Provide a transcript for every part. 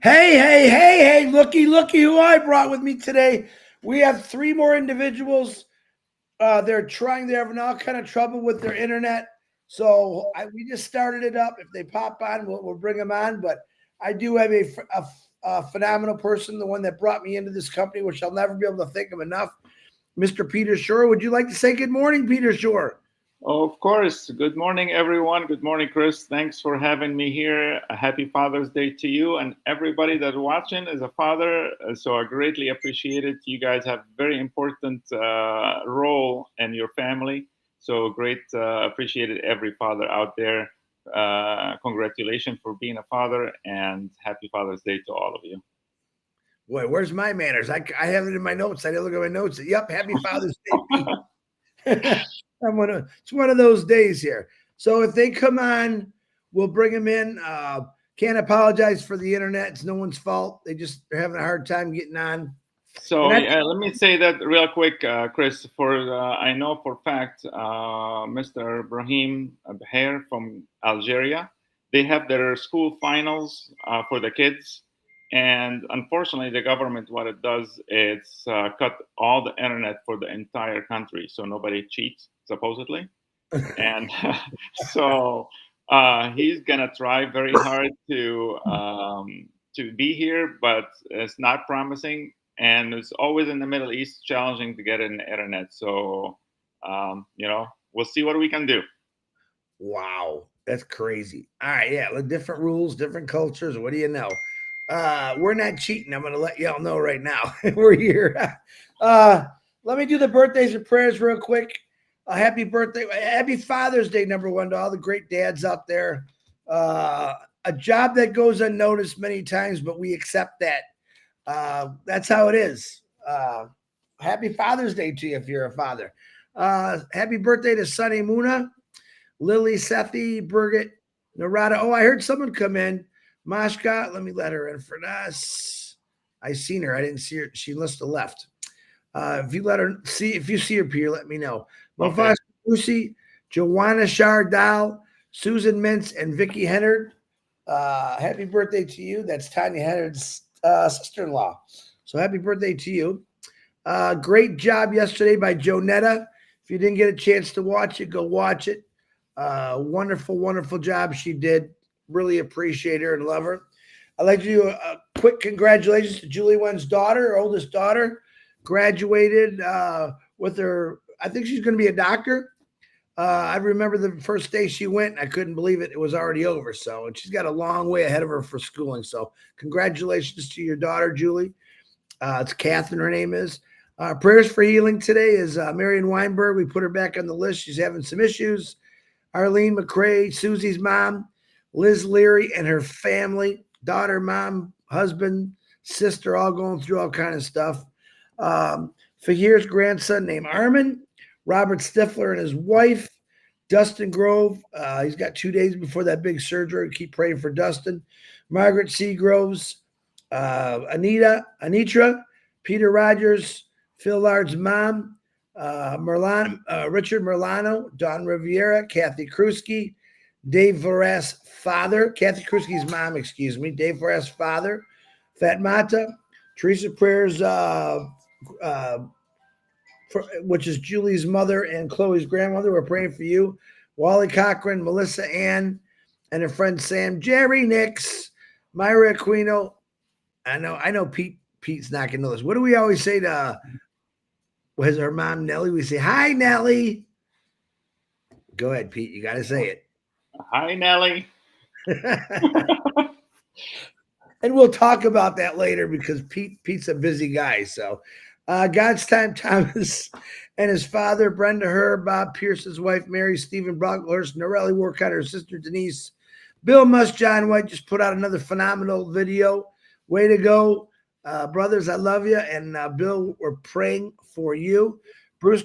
Hey, looky who I brought with me today. We have three more individuals. They're having all kind of trouble with their internet. We just started it up. If they pop on, we'll bring them on. But I do have a phenomenal person, the one that brought me into this company, which I'll never be able to thank him enough, Mr. Peter Shore. Would you like to say good morning, Peter Shore? Of course. Good morning, everyone. Good morning, Chris. Thanks for having me here. A happy Father's Day to you and everybody that's watching as a father. So I greatly appreciate it. You guys have very important role in your family. So great. Appreciated every father out there. Congratulations for being a father and happy Father's Day to all of you. Boy, where's my manners? I have it in my notes. I didn't look at my notes. Yep, happy Father's Day, Pete. It's one of those days here. So if they come on, we'll bring them in. Can't apologize for the internet. It's no one's fault. They're having a hard time getting on. So let me say that real quick, Chris. I know for fact, Mr. Brahim Beher from Algeria, they have their school finals for the kids, and unfortunately, the government what it does is cut all the internet for the entire country, so nobody cheats supposedly, and so he's gonna try very hard to be here, but it's not promising and it's always in the Middle East challenging to get an internet. So, we'll see what we can do. Wow, that's crazy. All right, yeah, different rules, different cultures. What do you know? We're not cheating. I'm going to let y'all know right now. We're here. Let me do the birthdays and prayers real quick. Happy birthday, happy Father's Day, number one, to all the great dads out there. A job that goes unnoticed many times, but we accept that. That's how it is. Happy Father's Day to you if you're a father. Happy birthday to Sunny Muna, Lily Sethi, Birgit, Narada. Oh, I heard someone come in. Mashka, let me let her in for us. I seen her. I didn't see her. She must have left. If you see her, Peter, let me know. Mofas Lucy, Joanna Shardal, Susan Mintz, and Vicky Hennard. Happy birthday to you. That's Tanya Hennard's sister-in-law. So happy birthday to you. Great job yesterday by Jonetta. If you didn't get a chance to watch it, go watch it. Wonderful job she did. Really appreciate her and love her. I'd like to do a quick congratulations to Julie Wen's daughter, her oldest daughter, graduated with her. I think she's going to be a doctor. I remember the first day she went, I couldn't believe it. It was already over. So, and she's got a long way ahead of her for schooling. So, congratulations to your daughter, Julie. It's Catherine, her name is. Prayers for healing today is Marion Weinberg. We put her back on the list. She's having some issues. Arlene McCrae, Susie's mom, Liz Leary, and her family, daughter, mom, husband, sister, all going through all kind of stuff. Fahir's grandson named Armin, Robert Stifler and his wife, Dustin Grove. He's got 2 days before that big surgery. Keep praying for Dustin. Margaret Seagroves, Anitra, Peter Rogers, Phil Lard's mom, Richard Merlano, Don Riviera, Kathy Krusky, Dave Varas' father, Kathy Krusky's mom, Dave Varas' father, Fatmata, Teresa Prayers, which is Julie's mother and Chloe's grandmother. We're praying for you. Wally Cochran, Melissa Ann, and her friend Sam, Jerry Nix, Myra Aquino. I know Pete's not gonna know this. What do we always say to was her mom Nellie? We say, "Hi, Nellie." Go ahead, Pete. You gotta say it. Hi, Nellie. And we'll talk about that later because Pete's a busy guy. So God's Time Thomas and his father, Brenda Herr, Bob Pierce, his wife, Mary, Stephen Brocklehurst, Norelli Workout, her sister, Denise, Bill Musk, John White just put out another phenomenal video. Way to go. Brothers, I love you. And Bill, we're praying for you. Bruce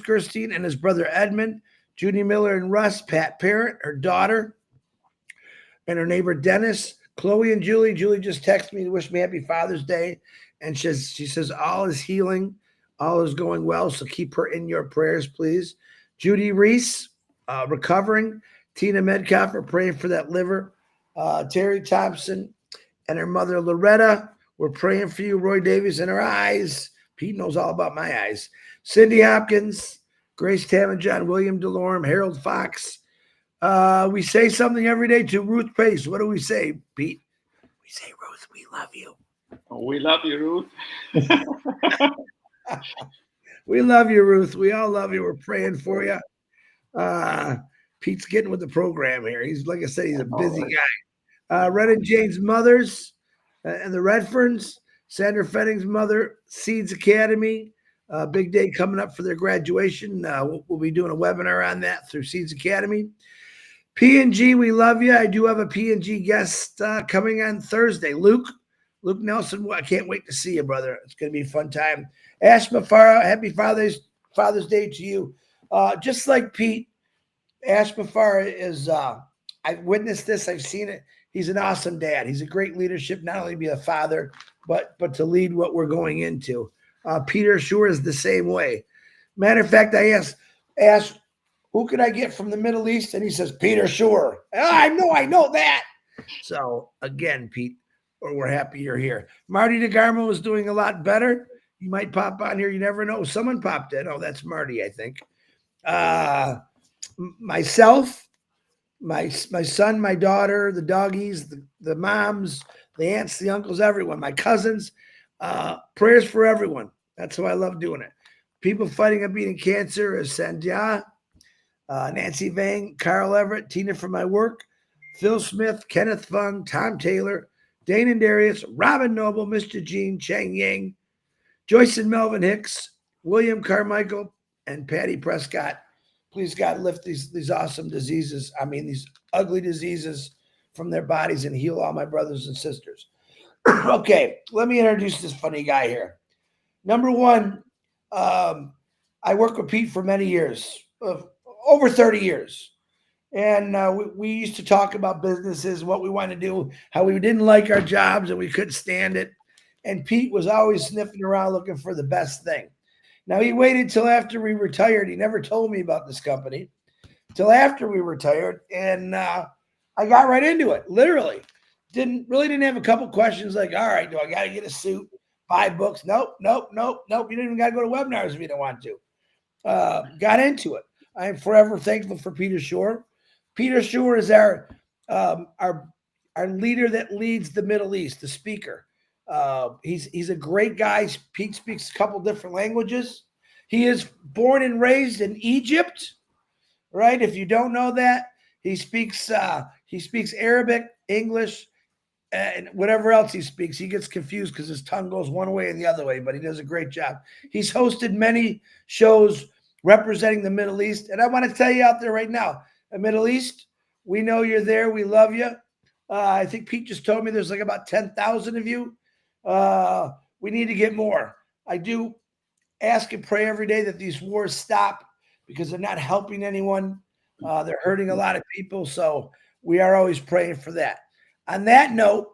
Gerstein and his brother Edmund, Judy Miller and Russ, Pat Parent, her daughter, and her neighbor Dennis, Chloe and Julie. Julie just texted me to wish me happy Father's Day. And she says, all is healing, all is going well. So keep her in your prayers, please. Judy Reese, recovering. Tina Medcalf, we're praying for that liver. Terry Thompson and her mother Loretta. We're praying for you, Roy Davies, and her eyes. Pete knows all about my eyes. Cindy Hopkins, Grace John, William Delorme, Harold Fox. We say something every day to Ruth Pace. What do we say, Pete? We say, Ruth, we love you. We love you, Ruth. We love you, Ruth. We all love you. We're praying for you. Uh, Pete's getting with the program here. He's, like I said, he's a busy guy. Red and Jane's mothers and the Redferns, Sandra Fenning's mother, Seeds Academy. Big day coming up for their graduation. We'll be doing a webinar on that through Seeds Academy. P&G, we love you. I do have a P&G guest coming on Thursday. Luke Nelson, I can't wait to see you, brother. It's going to be a fun time. Ash Mafara, happy Father's Day to you. Just like Pete, Ash Mafara is, I've witnessed this. I've seen it. He's an awesome dad. He's a great leadership, not only to be a father, but to lead what we're going into. Peter Shore is the same way. Matter of fact, I asked Ash, who could I get from the Middle East? And he says, Peter Shore. Oh, I know that. So again, Pete, we're happy you're here. Marty DeGarmo is doing a lot better. You might pop on here. You never know. Someone popped in. Oh, that's Marty, I think. Myself, my son, my daughter, the doggies, the moms, the aunts, the uncles, everyone, my cousins. Prayers for everyone. That's how I love doing it. People fighting and beating cancer is Sandhya, Nancy Vang, Carl Everett, Tina from my work, Phil Smith, Kenneth Fung, Tom Taylor, Dane and Darius, Robin Noble, Mr. Jean, Chang Yang, Joyce and Melvin Hicks, William Carmichael, and Patty Prescott. Please, God, lift these awesome diseases. I mean, these ugly diseases from their bodies and heal all my brothers and sisters. Okay, let me introduce this funny guy here. Number one, I worked with Pete for many years, over 30 years. And we used to talk about businesses, what we wanted to do, how we didn't like our jobs and we couldn't stand it. And Pete was always sniffing around looking for the best thing. Now, he waited till after we retired. He never told me about this company till after we retired. And I got right into it, literally. Didn't have a couple questions like, all right, do I got to get a suit, buy books? Nope. You didn't even got to go to webinars if you don't want to. Got into it. I am forever thankful for Peter Shore. Peter Shore is our leader that leads the Middle East, the speaker. He's a great guy. Pete speaks a couple different languages. He is born and raised in Egypt, right? If you don't know that, he speaks Arabic, English, and whatever else he speaks. He gets confused because his tongue goes one way and the other way, but he does a great job. He's hosted many shows representing the Middle East. And I want to tell you out there right now, the Middle East, we know you're there. We love you. I think Pete just told me there's like about 10,000 of you. We need to get more. I do ask and pray every day that these wars stop because they're not helping anyone. They're hurting a lot of people. So we are always praying for that. On that note,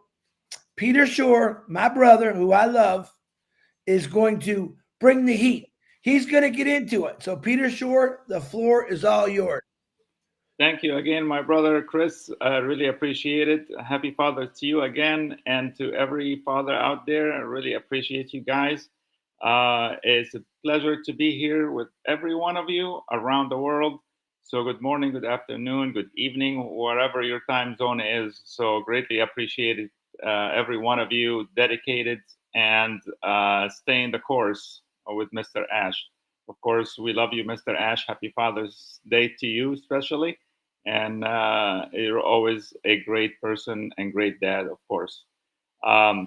Peter Shore, my brother, who I love, is going to bring the heat. He's going to get into it. So, Peter Shore, the floor is all yours. Thank you again, my brother Chris. I really appreciate it. Happy Father to you again, and to every father out there. I really appreciate you guys. It's a pleasure to be here with every one of you around the world. So, good morning, good afternoon, good evening, wherever your time zone is. So, greatly appreciated every one of you dedicated and staying the course with Mr. Ash. Of course, we love you, Mr. Ash. Happy Father's Day to you, especially. And you're always a great person and great dad, of course.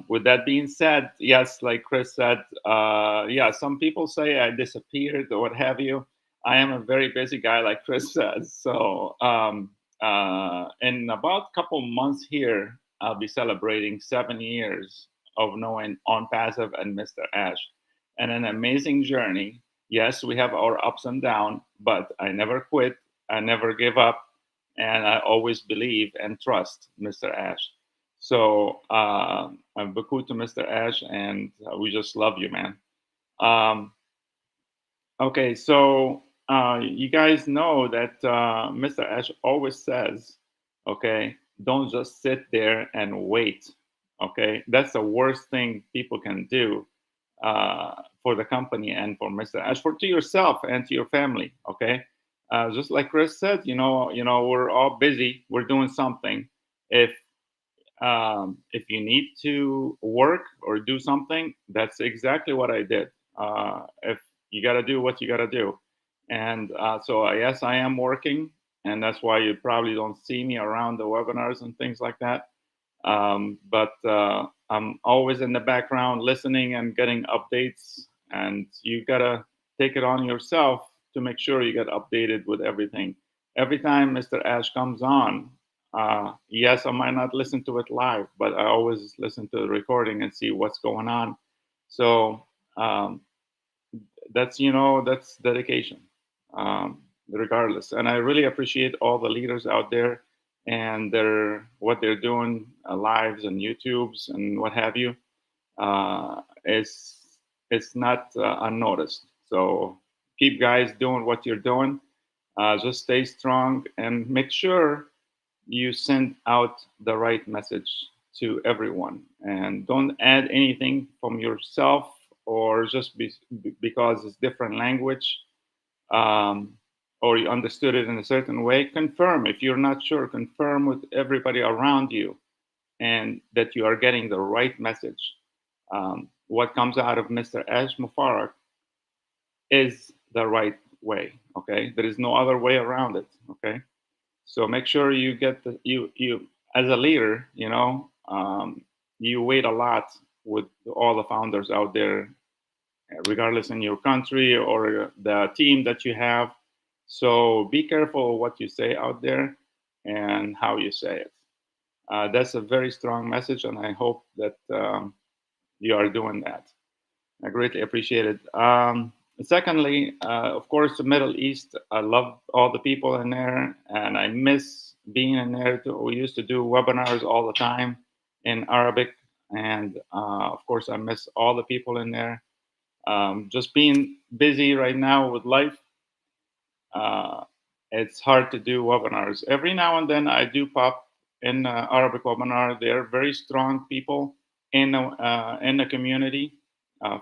With that being said, yes, like Chris said, yeah, some people say I disappeared or what have you. I am a very busy guy, like Chris says. So in about a couple months here, I'll be celebrating 7 years of knowing On Passive and Mr. Ash, and an amazing journey. Yes, we have our ups and downs, but I never quit. I never give up, and I always believe and trust Mr. Ash. So I'm Baku to Mr. Ash, and we just love you, man. Um, okay, so you guys know that Mr. Ash always says, okay, don't just sit there and wait. Okay, that's the worst thing people can do for the company and for Mr. Ash, for to yourself and to your family. Okay, just like Chris said, we're all busy. We're doing something. If you need to work or do something, that's exactly what I did. If you got to do what you got to do, and so yes, I am working, and that's why you probably don't see me around the webinars and things like that. But I'm always in the background listening and getting updates, and you gotta take it on yourself to make sure you get updated with everything. Every time Mr. Ash comes on, yes, I might not listen to it live, but I always listen to the recording and see what's going on. So that's dedication, regardless. And I really appreciate all the leaders out there and what they're doing, lives and YouTubes and what have you. It's not unnoticed. So keep guys doing what you're doing. Just stay strong and make sure you send out the right message to everyone, and don't add anything from yourself or just because it's different language, or you understood it in a certain way. Confirm. If you're not sure, confirm with everybody around you and that you are getting the right message. What comes out of Mr. Ash Mubarak is the right way. Okay, there is no other way around it. Okay, so make sure you get you as a leader. You wait a lot with all the founders out there, regardless in your country or the team that you have. So be careful what you say out there and how you say it. That's a very strong message, and I hope that you are doing that. I greatly appreciate it. Secondly, of course, the Middle East. I love all the people in there, and I miss being in there. We used to do webinars all the time in Arabic, and of course, I miss all the people in there. Just being busy right now with life, it's hard to do webinars. Every now and then, I do pop in Arabic webinar. They're very strong people in the community.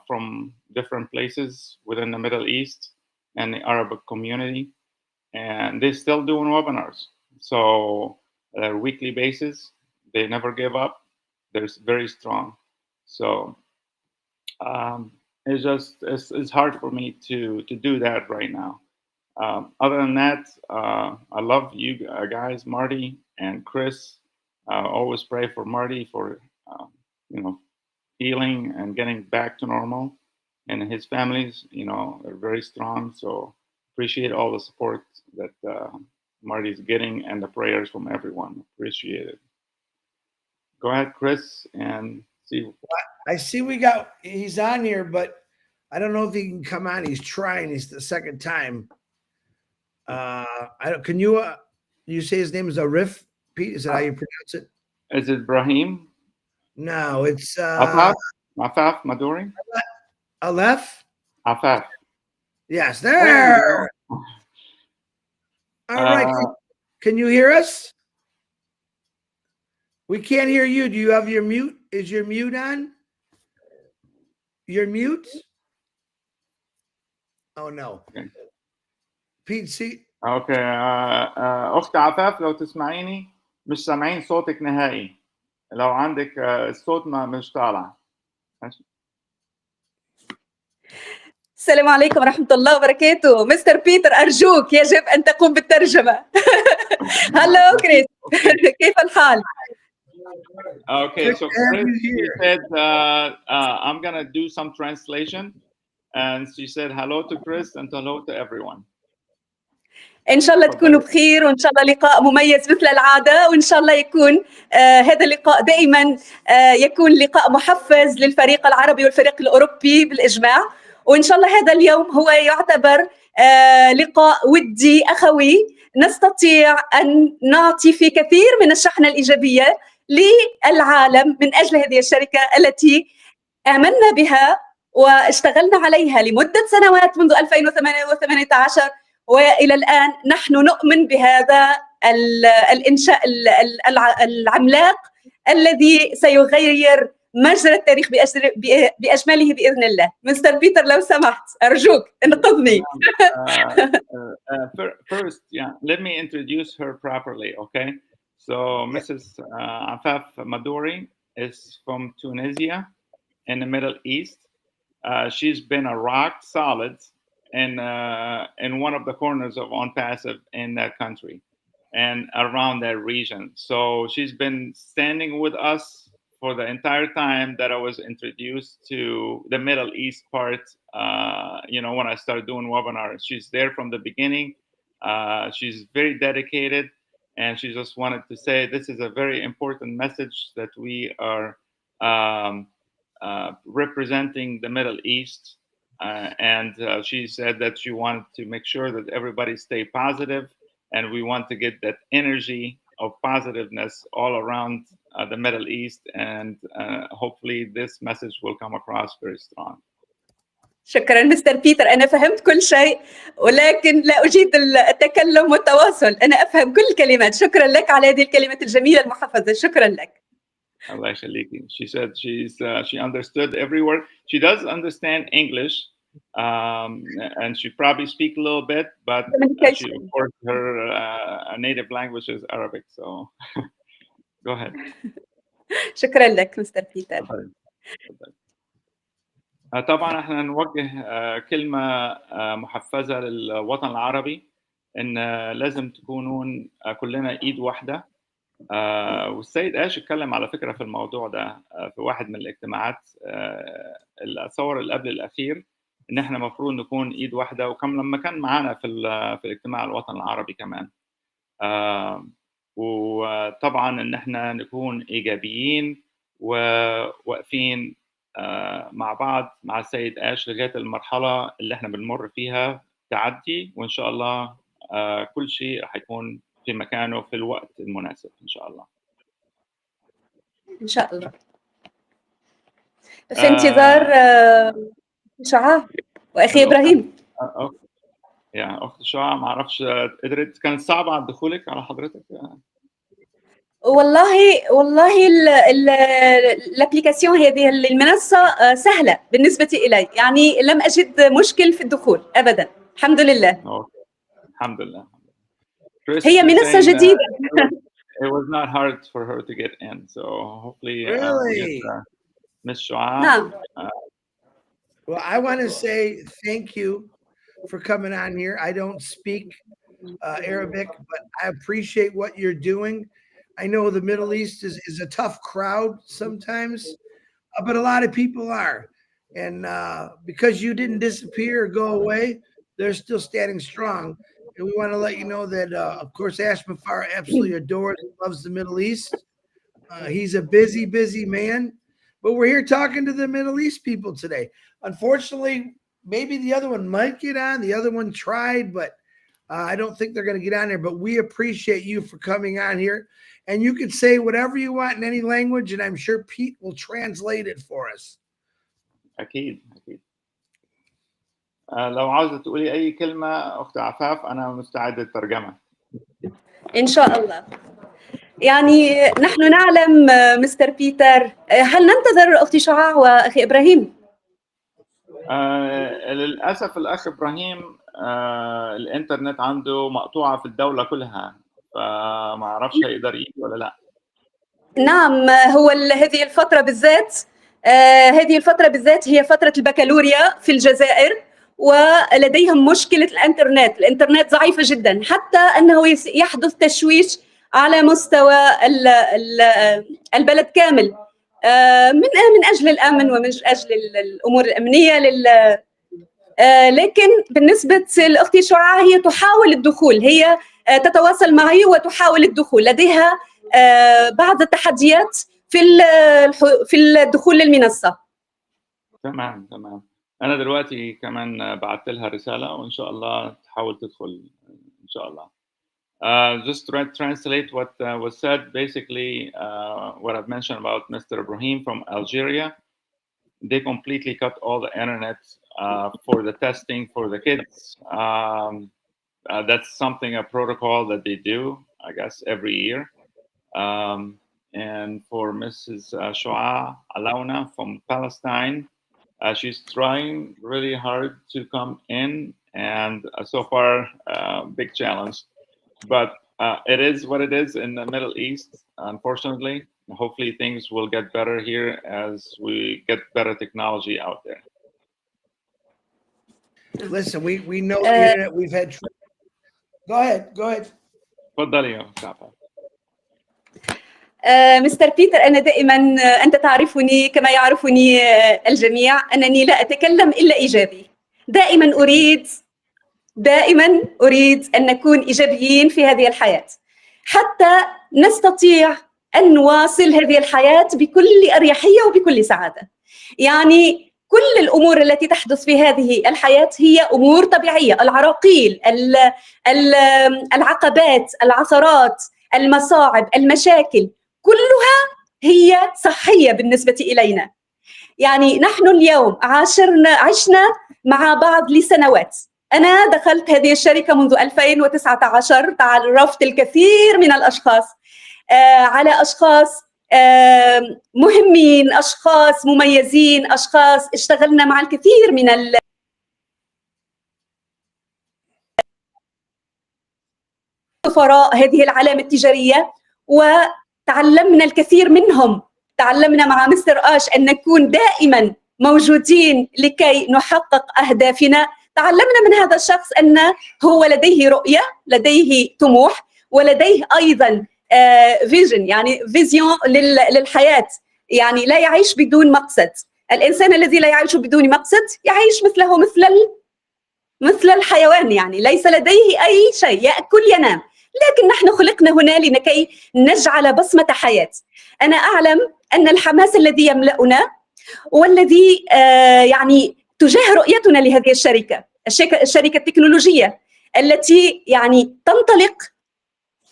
From different places within the Middle East and the Arabic community, and they're still doing webinars. So weekly basis, they never give up. They're very strong. So it's hard for me to do that right now. Other than that, I love you guys, Marty and Chris. Always pray for Marty for healing and getting back to normal, and his families, are very strong. So appreciate all the support that Marty's getting and the prayers from everyone. Appreciate it. Go ahead, Chris, and see. I see he's on here, but I don't know if he can come on. He's trying. He's the second time. Can you say his name is Arif? Pete, is that how you pronounce it? Is it Brahim? No, it's Afaf Maduri. Aleph. Afaf. Yes, there. All right. Can you hear us? We can't hear you. Do you have your mute? Is your mute on? Your mute? Oh no. Okay. Pete, see. اوكي اخت عفاف، لو تسمعيني مش سامعين صوتك نهائي. لو عندك الصوت مش طالع. السلام عليكم ورحمة الله وبركاته. مستر بيتر أرجوك يجب أن تقوم بالترجمة. هلو كريس، كيف الحال؟ Okay, so Chris, she said, I'm going to do some translation. And she said hello to Chris and hello to everyone. إن شاء الله تكونوا بخير، وإن شاء الله لقاء مميز مثل العادة، وإن شاء الله يكون هذا اللقاء دائما يكون لقاء محفز للفريق العربي والفريق الأوروبي بالإجماع. وإن شاء الله هذا اليوم هو يعتبر لقاء ودي أخوي، نستطيع أن نعطي في كثير من الشحنة الإيجابية للعالم من أجل هذه الشركة التي آمنا بها واشتغلنا عليها لمدة سنوات منذ 2018، وإلى الآن نحن نؤمن بهذا الإنشاء العملاق الذي سيغير مجرى التاريخ بأجمله بإذن الله. مستر بيتر لو سمحت أرجوك انقذني. First, yeah, let me introduce her properly, okay? So Mrs. Afaf Madouri is from Tunisia in the Middle East. She's been a rock solid in one of the corners of On Passive in that country and around that region. So she's been standing with us for the entire time that I was introduced to the Middle East part. When I started doing webinars, she's there from the beginning. She's very dedicated, and she just wanted to say this is a very important message that we are representing the Middle East. And she said that she wanted to make sure that everybody stay positive, and we want to get that energy of positiveness all around the Middle East, and hopefully this message will come across very strong. شكرا مستر بيتر، أنا فهمت كل شيء ولكن لا أجيد التكلم والتواصل. أنا أفهم كل الكلمات. شكرا لك على هذه الكلمات الجميلة المحفزة. شكرا لك. Allah يخليكي. She said she understood every word. She does understand English, and she probably speak a little bit, but she, of course, her native language is Arabic. So go ahead. شكرا لك مستر بيتر. طبعا احنا نوجه كلمة محفزة للوطن العربي ان لازم تكونون كلنا ايد واحدة. والسيد آش اتكلم على فكرة في الموضوع ده في واحد من الاجتماعات الصور اللي قبل الأخير، إن إحنا مفروض نكون إيد واحدة، وكم لما كان معانا في الاجتماع الوطن العربي كمان. وطبعا إن إحنا نكون إيجابيين وواقفين مع بعض مع السيد آش لغاية المرحلة اللي إحنا بنمر فيها تعدي، وإن شاء الله كل شيء راح يكون في مكانه في الوقت المناسب إن شاء الله. إن شاء الله. في انتظار شعاع وأخي إبراهيم. يا أخت شعاع، ما أعرفش قدرت، كانت صعبة على دخولك على حضرتك؟ والله الابليكاسيون هذه المنصة سهلة بالنسبة إلي، يعني لم أجد مشكل في الدخول أبدا. الحمد لله. الحمد لله. هي منصة جديدة. It was not hard for her to get in, so hopefully really? Miss Shua. Well, I want to say thank you for coming on here. I don't speak Arabic, but I appreciate what you're doing. I know the Middle East is a tough crowd sometimes, but a lot of people are. And because you didn't disappear or go away, they're still standing strong. And we want to let you know that, of course, Ash Mafar absolutely adores and loves the Middle East. He's a busy, busy man. But we're here talking to the Middle East people today. Unfortunately, maybe the other one might get on. The other one tried, but I don't think they're going to get on there. But we appreciate you for coming on here. And you can say whatever you want in any language, and I'm sure Pete will translate it for us. أكيد. لو عاوزة تقولي أي كلمة أخت عفاف أنا مستعد للترجمة. إن شاء الله. يعني نحن نعلم مستر بيتر، هل ننتظر أختي شعاع وأخي إبراهيم؟ للأسف الأخ إبراهيم الإنترنت عنده مقطوعة في الدولة كلها، فما أعرفش هيقدر يجي ولا لا. نعم، هو هذه الفترة بالذات هي فترة البكالوريا في الجزائر، ولديهم مشكلة الإنترنت ضعيفة جدا، حتى أنه يحدث تشويش على مستوى البلد كامل من أجل الأمن ومن أجل الأمور الأمنية لكن بالنسبة لأختي شعاع هي تحاول الدخول، هي تتواصل معي وتحاول الدخول. لديها بعض التحديات في الدخول للمنصة. تمام. أنا دلوقتي كمان بعت لها رسالة وإن شاء الله تحاول تدخل إن شاء الله. Just to translate what was said, basically what I've mentioned about Mr. Ibrahim from Algeria. They completely cut all the internet for the testing for the kids. That's a protocol that they do, I guess, every year. and for Mrs. Shoa Alauna from Palestine. She's trying really hard to come in, and so far, big challenge. But it is what it is in the Middle East, unfortunately. Hopefully, things will get better here as we get better technology out there. Listen, we know the internet. We've had. Go ahead. تفضلي يا كعفة. مستر بيتر، أنا دائما أنت تعرفني كما يعرفني الجميع أنني لا أتكلم إلا إيجابي. دائما أريد أن نكون إيجابيين في هذه الحياة حتى نستطيع أن نواصل هذه الحياة بكل أريحية وبكل سعادة. يعني كل الأمور التي تحدث في هذه الحياة هي أمور طبيعية، العراقيل، العقبات، العثرات، المصاعب، المشاكل، كلها هي صحية بالنسبة إلينا. يعني نحن اليوم عشنا مع بعض لسنوات. أنا دخلت هذه الشركة منذ 2019، تعرفت الكثير من الأشخاص على أشخاص مهمين، أشخاص مميزين، أشخاص اشتغلنا مع الكثير من سفراء هذه العلامة التجارية، وتعلمنا الكثير منهم. تعلمنا مع مستر آش أن نكون دائما موجودين لكي نحقق أهدافنا. تعلمنا من هذا الشخص أن هو لديه رؤية، لديه طموح، ولديه أيضا فيجن، يعني فيزيون للحياة. يعني لا يعيش بدون مقصد. الإنسان الذي لا يعيش بدون مقصد يعيش مثله مثل الحيوان، يعني ليس لديه أي شيء، يأكل ينام. لكن نحن خلقنا هنا لكي نجعل بصمة حياة. أنا أعلم أن الحماس الذي يملأنا والذي يعني تجاه رؤيتنا لهذه الشركة التكنولوجية التي يعني تنطلق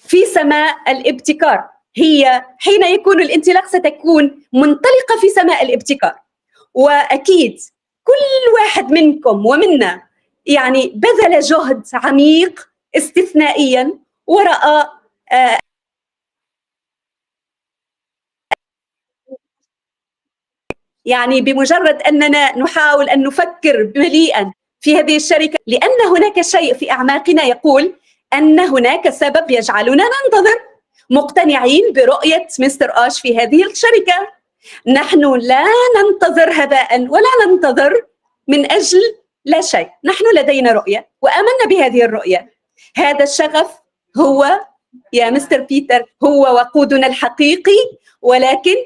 في سماء الابتكار. هي حين يكون الانطلاق ستكون منطلقة في سماء الابتكار. وأكيد كل واحد منكم ومنا يعني بذل جهد عميق استثنائيا ورأى يعني بمجرد أننا نحاول أن نفكر مليئا في هذه الشركة، لأن هناك شيء في أعماقنا يقول أن هناك سبب يجعلنا ننتظر، مقتنعين برؤية مستر آش في هذه الشركة. نحن لا ننتظر هباء ولا ننتظر من أجل لا شيء. نحن لدينا رؤية وآمنا بهذه الرؤية. هذا الشغف هو يا مستر بيتر هو وقودنا الحقيقي، ولكن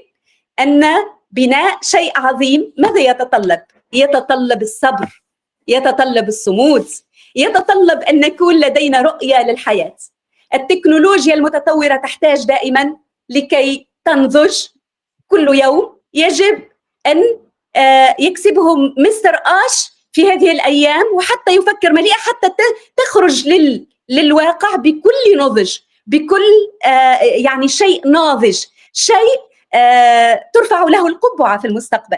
أن بناء شيء عظيم ماذا يتطلب؟ يتطلب الصبر، يتطلب الصمود، يتطلب أن نكون لدينا رؤية للحياة. التكنولوجيا المتطورة تحتاج دائما لكي تنضج كل يوم. يجب أن يكسبهم مستر آش في هذه الأيام وحتى يفكر مليئة حتى تخرج للواقع بكل نضج، بكل يعني شيء ناضج، شيء ترفع له القبعة في المستقبل.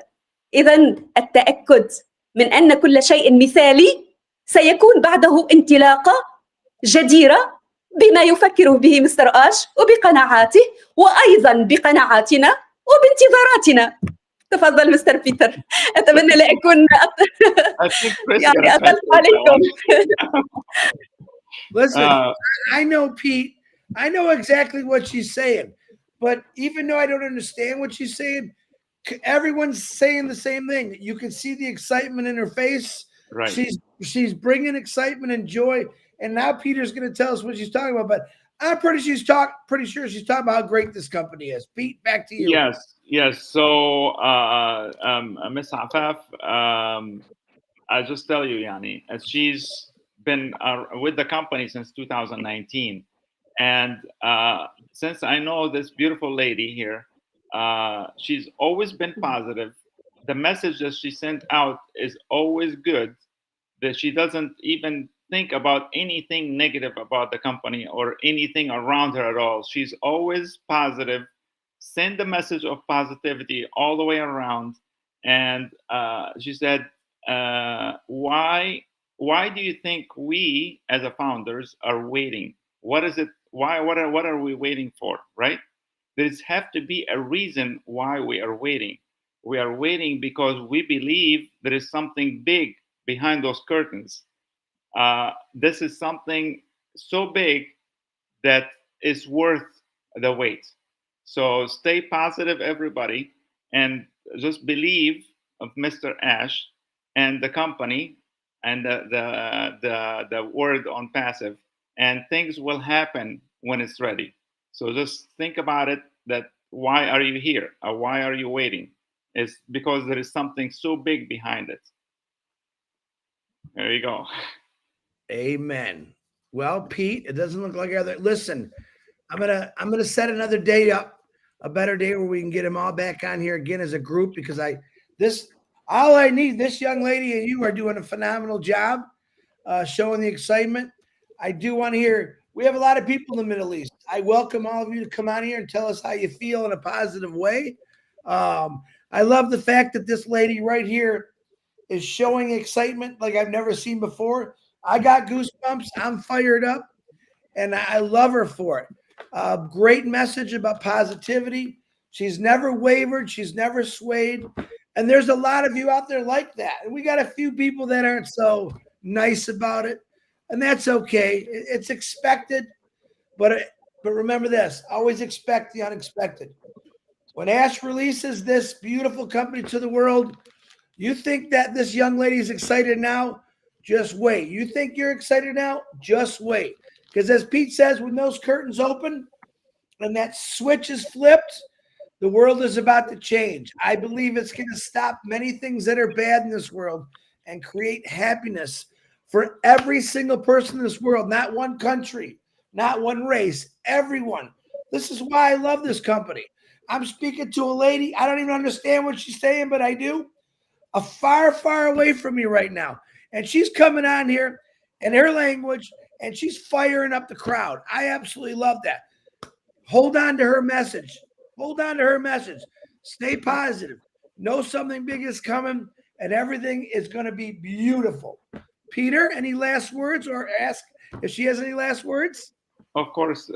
إذن التأكد من أن كل شيء مثالي سيكون بعده انطلاقة جديرة بما يفكر به مستر آش وبقناعاته وأيضا بقناعاتنا وبانتظاراتنا. تفضل مستر بيتر. أتمنى لا أكون يعني أطلت عليكم. Listen, I know, Pete. I know exactly what she's saying. But even though I don't understand what she's saying, everyone's saying the same thing. You can see the excitement in her face. Right. She's bringing excitement and joy. And now Peter's going to tell us what she's talking about. But I'm pretty sure she's talking about how great this company is. Pete, back to you. Yes. So, Miss Afaf, I'll just tell you, Yani, as she's been with the company since 2019. And since I know this beautiful lady here, she's always been positive. The message that she sent out is always good, that she doesn't even think about anything negative about the company or anything around her at all. She's always positive, send the message of positivity all the way around. And she said, why do you think we as a founders are waiting? What is it? What are we waiting for, right? There's have to be a reason why we are waiting. We are waiting because we believe there is something big behind those curtains. This is something so big that is worth the wait. So stay positive, everybody, and just believe of Mr. Ash and the company and the word on passive, and things will happen when it's ready. So just think about it. That why are you here? Or why are you waiting? It's because there is something so big behind it. There you go. Amen. Well, Pete, it doesn't look like other. Listen, I'm gonna set another date up, a better day where we can get them all back on here again as a group because all I need. This young lady and you are doing a phenomenal job, showing the excitement. I do want to hear. We have a lot of people in the Middle East. I welcome all of you to come on here and tell us how you feel in a positive way. I love the fact that this lady right here is showing excitement like I've never seen before. I got goosebumps. I'm fired up, and I love her for it. Great message about positivity. She's never wavered. She's never swayed. And there's a lot of you out there like that. And we got a few people that aren't so nice about it. And that's okay. It's expected. But remember this, always expect the unexpected. When Ash releases this beautiful company to the world, you think that this young lady is excited now? Just wait. You think you're excited now? Just wait. Because as Pete says, when those curtains open and that switch is flipped, the world is about to change. I believe it's going to stop many things that are bad in this world and create happiness for every single person in this world, not one country, not one race, everyone. This is why I love this company. I'm speaking to a lady. I don't even understand what she's saying, but I do. Far, far away from me right now. And she's coming on here in her language and she's firing up the crowd. I absolutely love that. Hold on to her message. Hold on to her message. Stay positive. Know something big is coming and everything is going to be beautiful. Peter, any last words, or ask if she has any last words? Of course,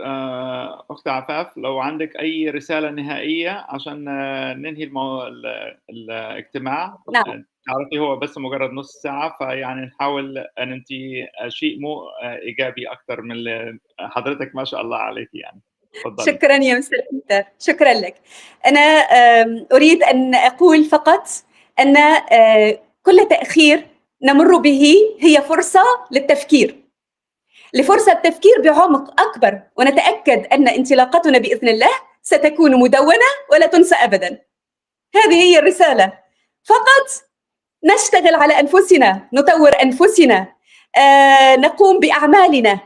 أخت عفاف، لو عندك أي رسالة نهائية عشان ننهي الاجتماع. نعم. تعرفي هو بس مجرد نص ساعة، فيعني نحاول أن أنت شيء مو إيجابي أكثر من اللي حضرتك ما شاء الله عليك يعني. تفضلي. شكرا يا مستر بيتر، شكرا لك. أنا أريد أن أقول فقط أن كل تأخير نمر به هي فرصة للتفكير، لفرصة تفكير بعمق أكبر، ونتأكد أن انطلاقتنا بإذن الله ستكون مدونة ولا تنسى أبداً. هذه هي الرسالة. فقط نشتغل على أنفسنا، نطور أنفسنا، نقوم بأعمالنا،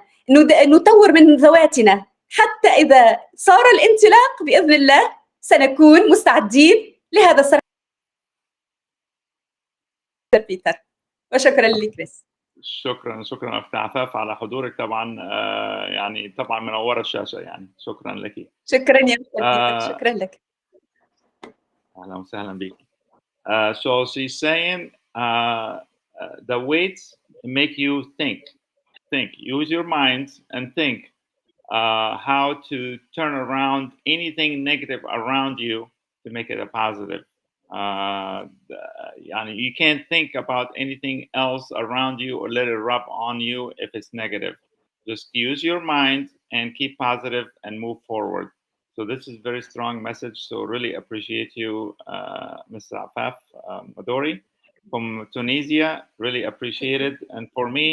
نطور من ذواتنا، حتى إذا صار الانطلاق بإذن الله سنكون مستعدين لهذا الصراع. بيتر، وشكرا لكريس. شكرا أخت عفاف على حضورك طبعا. يعني طبعا منورة الشاشة يعني. شكرا لك. شكرا يا مستر، شكرا لك. أهلا وسهلا بك. So she's saying the weights make you think. Use your mind and think how to turn around anything negative around you to make it a positive. You can't think about anything else around you or let it rub on you if it's negative. Just use your mind and keep positive and move forward. So this is very strong message. So really appreciate you, Mr. Afaf Madori from Tunisia. Really appreciate it. And for me,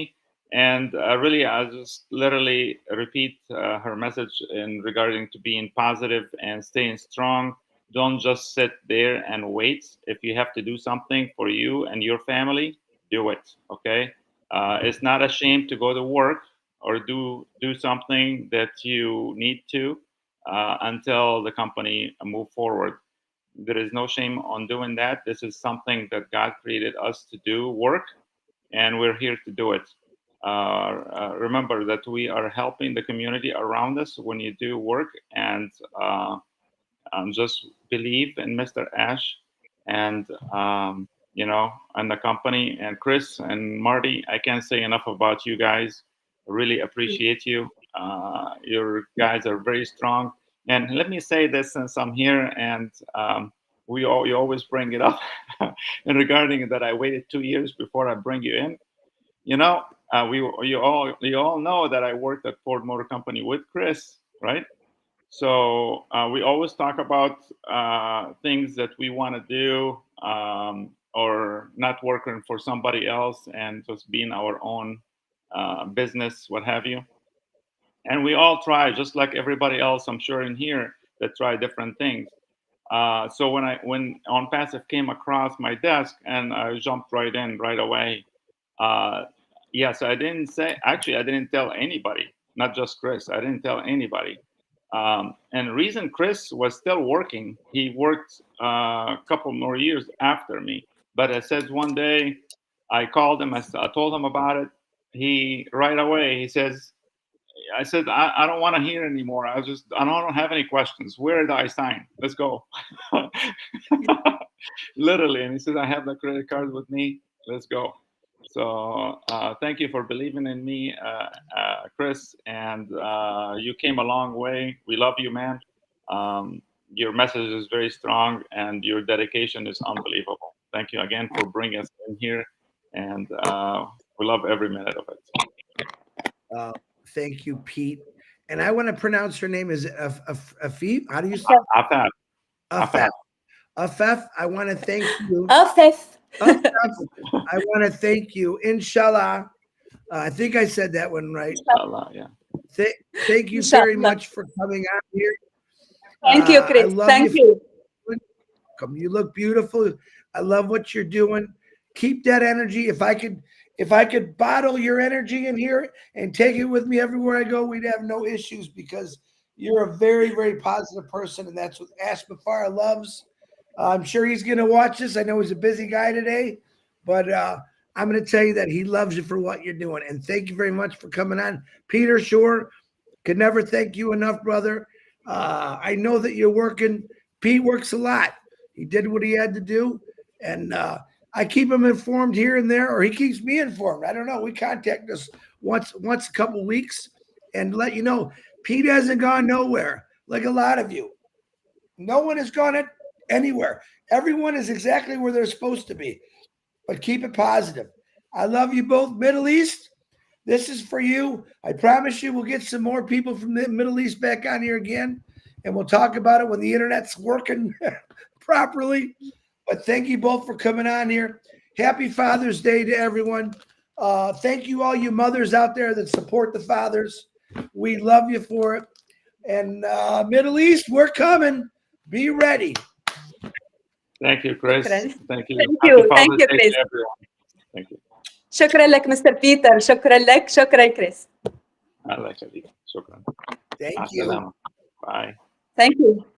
and really, I just literally repeat her message in regarding to being positive and staying strong. Don't just sit there and wait. If you have to do something for you and your family, do it. Okay, it's not a shame to go to work or do something that you need to until the company move forward. There is no shame on doing that. This is something that God created us to do, work, and we're here to do it. Remember that we are helping the community around us when you do work, and just believe in Mr. Ash and and the company, and Chris and Marty. I can't say enough about you guys. I really appreciate you. Your guys are very strong. And let me say this since I'm here, and you always bring it up, and regarding that, I waited 2 years before I bring you in. You know, you all know that I worked at Ford Motor Company with Chris, right? So we always talk about things that we want to do, or not working for somebody else and just being our own business, what have you. And we all try, just like everybody else, I'm sure in here, that try different things. So when On Passive came across my desk, and I jumped right in right away. Yes, I didn't tell anybody, not just Chris. I didn't tell anybody. And the reason Chris was still working, he worked a couple more years after me. But I said one day, I called him, I told him about it. He right away, he says, I said, I don't want to hear anymore. I don't have any questions. Where do I sign? Let's go. Literally. And he said, I have the credit card with me. Let's go. So thank you for believing in me, Chris. And you came a long way. We love you, man. Your message is very strong, and your dedication is unbelievable. Thank you again for bringing us in here. And we love every minute of it. Thank you, Pete. And I want to pronounce her name is Afif. How do you say it? Afef. Afef, I want to thank you. Afef. I want to thank you. Inshallah. I think I said that one right. Inshallah, yeah. Thank you very much for coming out here. Thank you, Chris. Thank you. You look beautiful. I love what you're doing. Keep that energy. If I could bottle your energy in here and take it with me everywhere I go, we'd have no issues, because you're a very, very positive person, and that's what Asmafar loves. I'm sure he's going to watch this. I know he's a busy guy today, but I'm going to tell you that he loves you for what you're doing. And thank you very much for coming on. Peter Shore, could never thank you enough, brother. I know that you're working. Pete works a lot. He did what he had to do. And I keep him informed here and there, or he keeps me informed. I don't know. We contact us once a couple of weeks and let you know. Pete hasn't gone nowhere, like a lot of you. No one has gone anywhere. Everyone is exactly where they're supposed to be. But keep it positive. I love you both. Middle East, this is for you. I promise you we'll get some more people from the Middle East back on here again, and we'll talk about it when the internet's working properly. But thank you both for coming on here. Happy Father's Day to everyone. Thank you, all you mothers out there that support the fathers. We love you for it. And Middle East, we're coming. Be ready. Thank you, Chris. Thank you. you. Thank you, Chris. Thank you. شكرا لك مستر بيتر. شكرا لك. شكرا كريس. الله يخليك. شكرا. Thank you. Bye. Thank you.